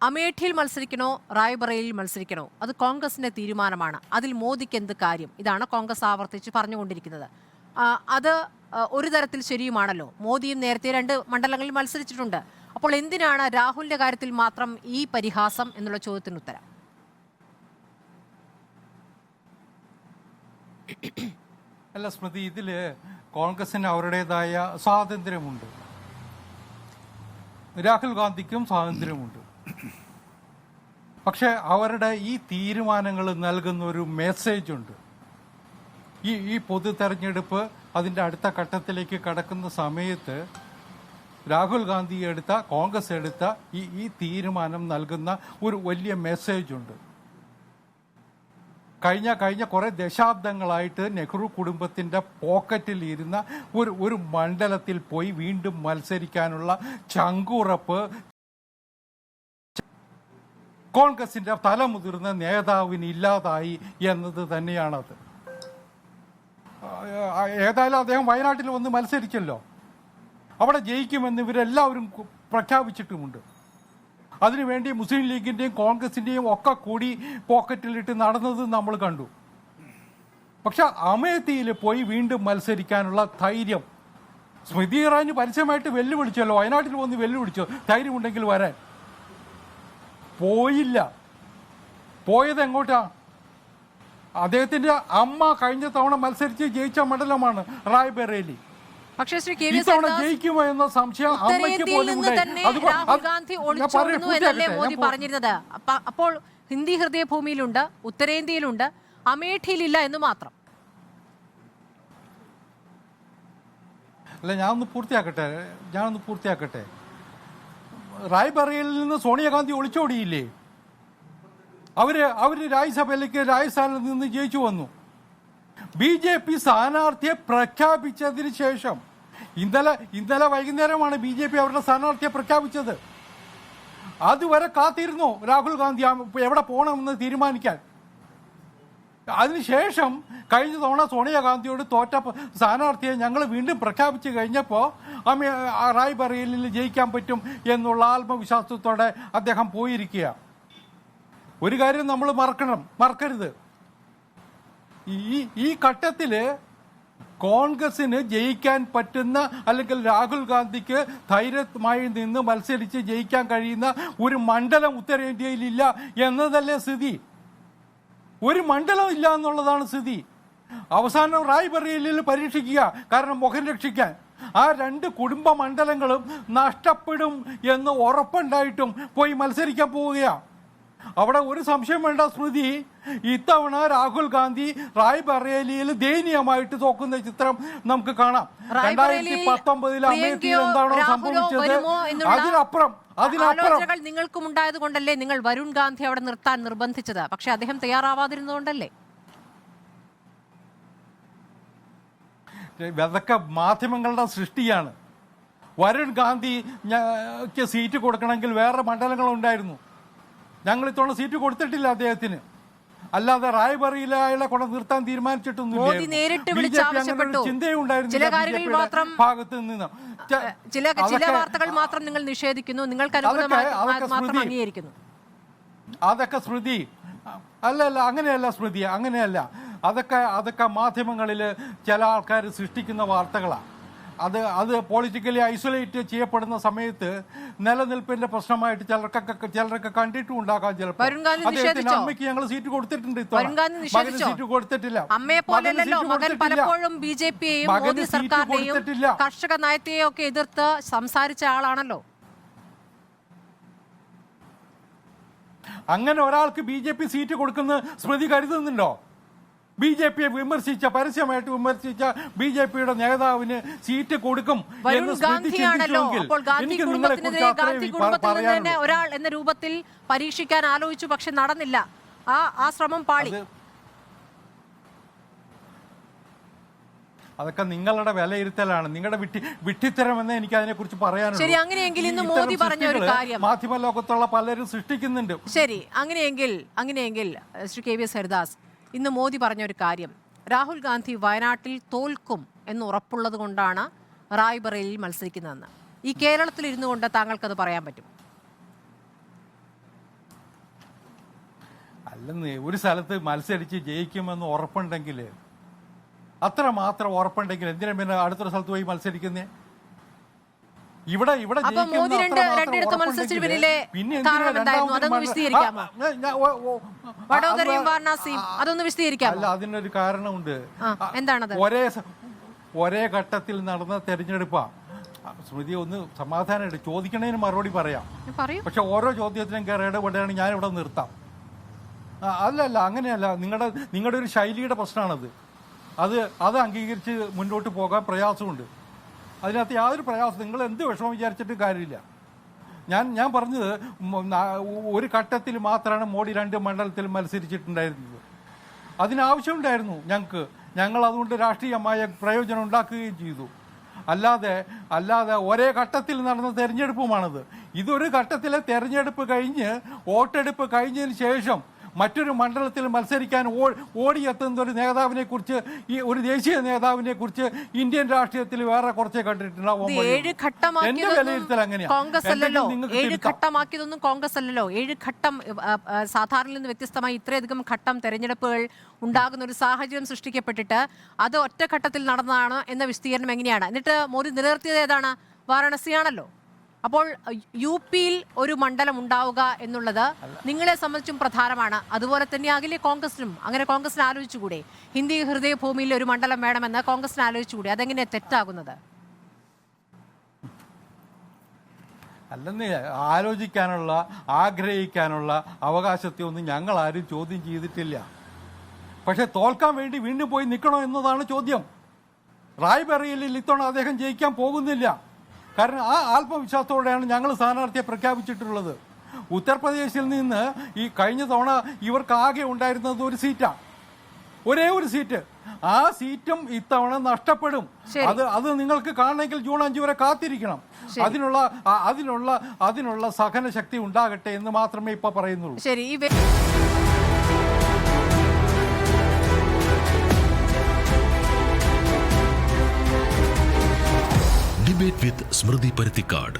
അമേഠിയിൽ മത്സരിക്കണോ റായ്ബറേലിയിൽ മത്സരിക്കണോ അത് കോൺഗ്രസിന്റെ തീരുമാനമാണ്. അതിൽ മോദിക്ക് എന്ത് കാര്യം? ഇതാണ് കോൺഗ്രസ് ആവർത്തിച്ച് പറഞ്ഞുകൊണ്ടിരിക്കുന്നത്. അത് ഒരു തരത്തിൽ ശരിയുമാണല്ലോ. മോദിയും നേരത്തെ 2 മണ്ഡലങ്ങളിൽ മത്സരിച്ചിട്ടുണ്ട്. അപ്പോൾ എന്തിനാണ് രാഹുലിന്റെ കാര്യത്തിൽ മാത്രം ഈ പരിഹാസം എന്നുള്ള ചോദ്യത്തിന് ഉത്തരം? അല്ല സ്മൃതി, ഇതില് കോൺഗ്രസിന് അവരുടേതായ സ്വാതന്ത്ര്യമുണ്ട്, രാഹുൽ ഗാന്ധിക്കും സ്വാതന്ത്ര്യമുണ്ട്. പക്ഷെ അവരുടെ ഈ തീരുമാനങ്ങൾ നൽകുന്ന ഒരു മെസ്സേജ് ഉണ്ട്. ഈ പൊതു തെരഞ്ഞെടുപ്പ് അതിൻ്റെ അടുത്ത ഘട്ടത്തിലേക്ക് കടക്കുന്ന സമയത്ത് രാഹുൽ ഗാന്ധി എടുത്ത, കോൺഗ്രസ് എടുത്ത ഈ തീരുമാനം നൽകുന്ന ഒരു വലിയ മെസ്സേജ് ഉണ്ട്. കഴിഞ്ഞ കുറേ ദശാബ്ദങ്ങളായിട്ട് നെഹ്റു കുടുംബത്തിൻ്റെ പോക്കറ്റിൽ ഇരുന്ന ഒരു മണ്ഡലത്തിൽ പോയി വീണ്ടും മത്സരിക്കാനുള്ള ചങ്കുറപ്പ് കോൺഗ്രസിന്റെ തലമുതിർന്ന നേതാവിന് ഇല്ലാതായി എന്നത് തന്നെയാണത്. ഏതായാലും അദ്ദേഹം വയനാട്ടിൽ വന്ന് മത്സരിച്ചല്ലോ, അവിടെ ജയിക്കുമെന്ന് ഇവരെല്ലാവരും പ്രഖ്യാപിച്ചിട്ടുമുണ്ട്. അതിനുവേണ്ടി മുസ്ലിം ലീഗിൻ്റെയും കോൺഗ്രസിൻ്റെയും ഒക്കെ കൂടി പോക്കറ്റിലിട്ട് നടന്നത് നമ്മൾ കണ്ടു. പക്ഷെ അമേത്തിയിൽ പോയി വീണ്ടും മത്സരിക്കാനുള്ള ധൈര്യം സ്മൃതി ഇറാനി പരസ്യമായിട്ട് വെല്ലുവിളിച്ചല്ലോ, വയനാട്ടിൽ വന്ന് വെല്ലുവിളിച്ചോ, ധൈര്യമുണ്ടെങ്കിൽ വരാൻ. പോയില്ല. പോയത് എങ്ങോട്ടാ? അദ്ദേഹത്തിന്റെ അമ്മ കഴിഞ്ഞ തവണ മത്സരിച്ച് ജയിച്ച മണ്ഡലമാണ് റായ്ബറേലി. പക്ഷേ ശ്രീ കെ ഇത്തവണ ജയിക്കുമോ എന്ന സംശയം അമ്മയ്ക്ക് പോലും രാഹുൽ ഗാന്ധി ഒളിച്ചോടുന്നു എന്നല്ലേ മോദി പറഞ്ഞിരുന്നത്? അപ്പോൾ ഹിന്ദി ഹൃദയഭൂമിയിലുണ്ട്, ഉത്തരേന്ത്യയിലുണ്ട്, അമേഠിയിലില്ല എന്ന് മാത്രം. അല്ല, ഞാനൊന്ന് പൂർത്തിയാക്കട്ടെ. റായ്ബറേലിയിൽ നിന്ന് സോണിയാഗാന്ധി ഒളിച്ചോടിയില്ലേ? അവര് രാജ്യസഭയിലേക്ക് രാജസ്ഥാനിൽ നിന്ന് ജയിച്ചു വന്നു. BJP സ്ഥാനാർത്ഥിയെ പ്രഖ്യാപിച്ചതിന് ശേഷം ഇന്നലെ വൈകുന്നേരമാണ് BJP അവരുടെ സ്ഥാനാർത്ഥിയെ പ്രഖ്യാപിച്ചത്. അതുവരെ കാത്തിരുന്നു രാഹുൽ ഗാന്ധി എവിടെ പോകണമെന്ന് തീരുമാനിക്കാൻ. അതിനുശേഷം കഴിഞ്ഞ തവണ സോണിയാഗാന്ധിയോട് തോറ്റ സ്ഥാനാർത്ഥിയെ ഞങ്ങൾ വീണ്ടും പ്രഖ്യാപിച്ചു കഴിഞ്ഞപ്പോൾ റായ്ബറേലിയിൽ ജയിക്കാൻ പറ്റും എന്നുള്ള ആത്മവിശ്വാസത്തോടെ അദ്ദേഹം പോയിരിക്കുക. ഒരു കാര്യം നമ്മൾ മറക്കരുത്. ഈ ഘട്ടത്തിൽ കോൺഗ്രസിന് ജയിക്കാൻ പറ്റുന്ന, അല്ലെങ്കിൽ രാഹുൽ ഗാന്ധിക്ക് ധൈര്യമായി നിന്ന് മത്സരിച്ച് ജയിക്കാൻ കഴിയുന്ന ഒരു മണ്ഡലം ഉത്തരേന്ത്യയിലില്ല എന്നതല്ലേ സ്ഥിതി. ഒരു മണ്ഡലം ഇല്ല എന്നുള്ളതാണ് സ്ഥിതി. അവസാനം റായ്ബറേലിയിൽ പരീക്ഷിക്കുക, കാരണം മുഖം രക്ഷിക്കാൻ. ആ 2 കുടുംബ മണ്ഡലങ്ങളും നഷ്ടപ്പെടും എന്ന് ഉറപ്പുണ്ടായിട്ടും പോയി മത്സരിക്കാൻ പോവുകയാണ്. അവിടെ ഒരു സംശയം വേണ്ട സ്മൃതി, ഇത്തവണ രാഹുൽ ഗാന്ധി റായ്ബറേലിയിൽ ദയനീയമായിട്ട് തോക്കുന്ന ചിത്രം നമുക്ക് കാണാം. 2019 അമേഠിയിൽ എന്താണോ സംഭവിച്ചത് അതിനപ്പുറം നിങ്ങൾക്കും ഉണ്ടായത് കൊണ്ടല്ലേ നിങ്ങൾ വരുൺ ഗാന്ധി അവിടെ നിർത്താൻ നിർബന്ധിച്ചത്? പക്ഷെ അദ്ദേഹം തയ്യാറാവാതിരുന്നതുകൊണ്ടല്ലേ? അതൊക്കെ മാധ്യമങ്ങളുടെ സൃഷ്ടിയാണ്. വരുൺ ഗാന്ധിക്ക് സീറ്റ് കൊടുക്കണമെങ്കിൽ വേറെ മണ്ഡലങ്ങളുണ്ടായിരുന്നു. ഞങ്ങൾ ഇത്തവണ സീറ്റ് കൊടുത്തിട്ടില്ല അദ്ദേഹത്തിന്. അല്ലാതെ റായ്ബറേലിയിൽ അയാളെ കൊണ്ട് നിർത്താൻ തീരുമാനിച്ചിട്ടൊന്നും ചിന്തയുണ്ടായിരുന്നു ഭാഗത്ത് നിന്ന്. ചില വാർത്തകൾ മാത്രം നിങ്ങൾ നിഷേധിക്കുന്നു, നിങ്ങൾക്ക് അനുകൂലമായി മാത്രം അംഗീകരിക്കുന്നു. അതൊക്കെ സ്മൃതി അല്ലല്ല, അങ്ങനെയല്ല സ്മൃതി, അങ്ങനെയല്ല. അതൊക്കെ മാധ്യമങ്ങളിൽ ചില ആൾക്കാർ സൃഷ്ടിക്കുന്ന വാർത്തകളാണ്. അത് പൊളിറ്റിക്കലി ഐസൊലേറ്റ് ചെയ്യപ്പെടുന്ന സമയത്ത് നിലനിൽപ്പിന്റെ പ്രശ്നമായിട്ട് ചിലരൊക്കെ കണ്ടിട്ടും ഉണ്ടാകാം. ചിലപ്പോൾ അദ്ദേഹത്തിന്റെ അമ്മയ്ക്ക് ഞങ്ങൾ സീറ്റ് കൊടുത്തിട്ടുണ്ട്, സീറ്റ് കൊടുത്തിട്ടില്ല. കർഷക നയത്തെയും ഒക്കെ എതിർത്ത് സംസാരിച്ച ആളാണല്ലോ. അങ്ങനെ ഒരാൾക്ക് BJP സീറ്റ് കൊടുക്കുന്ന സ്മൃതി കരുതുന്നുണ്ടോ? BJPയെ പരസ്യമായിട്ട് വിമർശിച്ച BJPയുടെ നേതാവിന് സീറ്റ് കൊടുക്കും എന്ന് ഒരാൾ എന്ന രൂപത്തിൽ പരീക്ഷിക്കാൻ ആലോചിച്ചു, പക്ഷെ നടന്നില്ല. ആ ശ്രമം പാളി. അതൊക്കെ നിങ്ങളുടെ വിലയിരുത്തലാണ്, നിങ്ങളുടെ വിഡ്ഢിത്തരമെന്ന് എനിക്ക് അതിനെ കുറിച്ച് പറയാനുള്ളൂ. ശരി, അങ്ങനെയെങ്കിൽ ഇന്ന് മോദി പറഞ്ഞ ഒരു കാര്യം മാധ്യമ ലോകത്തുള്ള പലരും സൃഷ്ടിക്കുന്നുണ്ട്. ശരി, അങ്ങനെയെങ്കിൽ ശ്രീ KVS ഹരിദാസ്, ഇന്ന് മോദി പറഞ്ഞ ഒരു കാര്യം, രാഹുൽ ഗാന്ധി വയനാട്ടിൽ തോൽക്കും എന്ന് ഉറപ്പുള്ളത് കൊണ്ടാണ് റായ്ബറേലിയിൽ മത്സരിക്കുന്നതെന്ന്. ഈ കേരളത്തിൽ ഇരുന്നു കൊണ്ട് താങ്കൾക്കത് പറയാൻ പറ്റും? അല്ലെന്ന് ഒരു സ്ഥലത്ത് മത്സരിച്ച് ജയിക്കുമെന്ന് ഉറപ്പുണ്ടെങ്കിൽ, അത്രമാത്രം ഉറപ്പുണ്ടെങ്കിൽ എന്തിനാ പിന്നെ അടുത്തൊരു സ്ഥലത്ത് പോയി മത്സരിക്കുന്നേ? ഇവിടെ അപ്പൊ മോദി രണ്ടിടത്ത് മത്സരിച്ചതിന് പിന്നിലെ കാരണം എന്തായിരുന്നു? അതൊന്ന് വിശദീകരിക്കാമോ? വഡോദരയും വാരണാസിയും അതൊന്ന് വിശദീകരിക്കാമോ? അല്ല, അതിനൊരു കാരണമുണ്ട്. എന്താണത്? ഒരേ ഘട്ടത്തിൽ നടന്ന തെരഞ്ഞെടുപ്പാ. സ്മൃതി ഒന്ന് സമാധാനമായിട്ട് ചോദിക്കണതിന് മറുപടി പറയാം. പക്ഷെ ഓരോ ചോദ്യത്തിനും കയറി ഇടപെടുകയാണ് ഞാൻ ഇവിടെ നിർത്താം. അല്ലല്ല, അങ്ങനെയല്ല. നിങ്ങളുടെ ഒരു ശൈലിയുടെ പ്രശ്നമാണത്. അത് അംഗീകരിച്ച് മുന്നോട്ട് പോകാൻ പ്രയാസമുണ്ട്. അതിനകത്ത് യാതൊരു പ്രയാസം, നിങ്ങൾ എന്ത് വിഷമം വിചാരിച്ചിട്ട് കാര്യമില്ല. ഞാൻ പറഞ്ഞത് ഒരു ഘട്ടത്തിൽ മാത്രമാണ് മോഡി 2 മണ്ഡലത്തിൽ മത്സരിച്ചിട്ടുണ്ടായിരുന്നത്. അതിനാവശ്യമുണ്ടായിരുന്നു ഞങ്ങൾ അതുകൊണ്ട് രാഷ്ട്രീയമായ പ്രയോജനം ഉണ്ടാക്കുകയും ചെയ്തു. അല്ലാതെ ഒരേ ഘട്ടത്തിൽ നടന്ന തെരഞ്ഞെടുപ്പുമാണത്. ഇതൊരു ഘട്ടത്തിലെ തെരഞ്ഞെടുപ്പ് കഴിഞ്ഞ് വോട്ടെടുപ്പ് കഴിഞ്ഞതിന് ശേഷം മറ്റൊരു മണ്ഡലത്തിൽ മത്സരിക്കാൻ ഓടിയെത്തുന്ന ഒരു നേതാവിനെ കുറിച്ച്, ഈ ഒരു ദേശീയ നേതാവിനെ കുറിച്ച് ഇന്ത്യൻ രാഷ്ട്രീയത്തിൽ വേറെ കുറച്ചേ കണ്ടിട്ടുണ്ടാവും. എന്റെ വിലയിരുത്തൽ അങ്ങനെയാണ്. 7 ഘട്ടമാക്കിയതൊന്നും കോൺഗ്രസ് അല്ലല്ലോ. 7 ഘട്ടം സാധാരണയിൽ നിന്ന് വ്യത്യസ്തമായി ഇത്രയധികം ഘട്ടം തെരഞ്ഞെടുപ്പുകൾ ഉണ്ടാകുന്ന ഒരു സാഹചര്യം സൃഷ്ടിക്കപ്പെട്ടിട്ട് അത് ഒറ്റ ഘട്ടത്തിൽ നടന്നതാണ് എന്ന വിശദീകരണം എങ്ങനെയാണ്? എന്നിട്ട് മോദി നിലനിർത്തിയത് ഏതാണ്? വാരണസിയാണല്ലോ. അപ്പോൾ യു പിയിൽ ഒരു മണ്ഡലം ഉണ്ടാവുക എന്നുള്ളത് നിങ്ങളെ സംബന്ധിച്ചും പ്രധാനമാണ്. അതുപോലെ തന്നെ അഖിലെ കോൺഗ്രസിനും അങ്ങനെ കോൺഗ്രസിന് ആലോചിച്ചുകൂടെ? ഹിന്ദി ഹൃദയഭൂമിയിൽ ഒരു മണ്ഡലം വേണമെന്ന് കോൺഗ്രസിന് ആലോചിച്ചുകൂടെ? അതെങ്ങനെയാണ് തെറ്റാകുന്നത്? അല്ലെന്ന് ആലോചിക്കാനുള്ള, ആഗ്രഹിക്കാനുള്ള അവകാശത്തെ ഒന്നും ഞങ്ങൾ ആരും ചോദ്യം ചെയ്തിട്ടില്ല. പക്ഷെ തോൽക്കാൻ വേണ്ടി വീണ്ടും പോയി നിൽക്കണോ എന്നതാണ് ചോദ്യം. റായ്ബറേലിയിൽ ഇത്തവണ അദ്ദേഹം ജയിക്കാൻ പോകുന്നില്ല. കാരണം ആ ആത്മവിശ്വാസത്തോടെയാണ് ഞങ്ങൾ സ്ഥാനാർത്ഥിയെ പ്രഖ്യാപിച്ചിട്ടുള്ളത്. ഉത്തർപ്രദേശിൽ നിന്ന് ഈ കഴിഞ്ഞ തവണ ഇവർക്ക് ആകെ ഉണ്ടായിരുന്നത് ഒരു സീറ്റാണ്, ഒരേ ഒരു സീറ്റ്. ആ സീറ്റും ഇത്തവണ നഷ്ടപ്പെടും. അത് നിങ്ങൾക്ക് കാണണമെങ്കിൽ ജൂൺ 5 വരെ കാത്തിരിക്കണം. അതിനുള്ള സഹനശക്തി ഉണ്ടാകട്ടെ എന്ന് മാത്രമേ ഇപ്പൊ പറയുന്നുള്ളൂ. ശരി. Debate with Smriti Parithikad.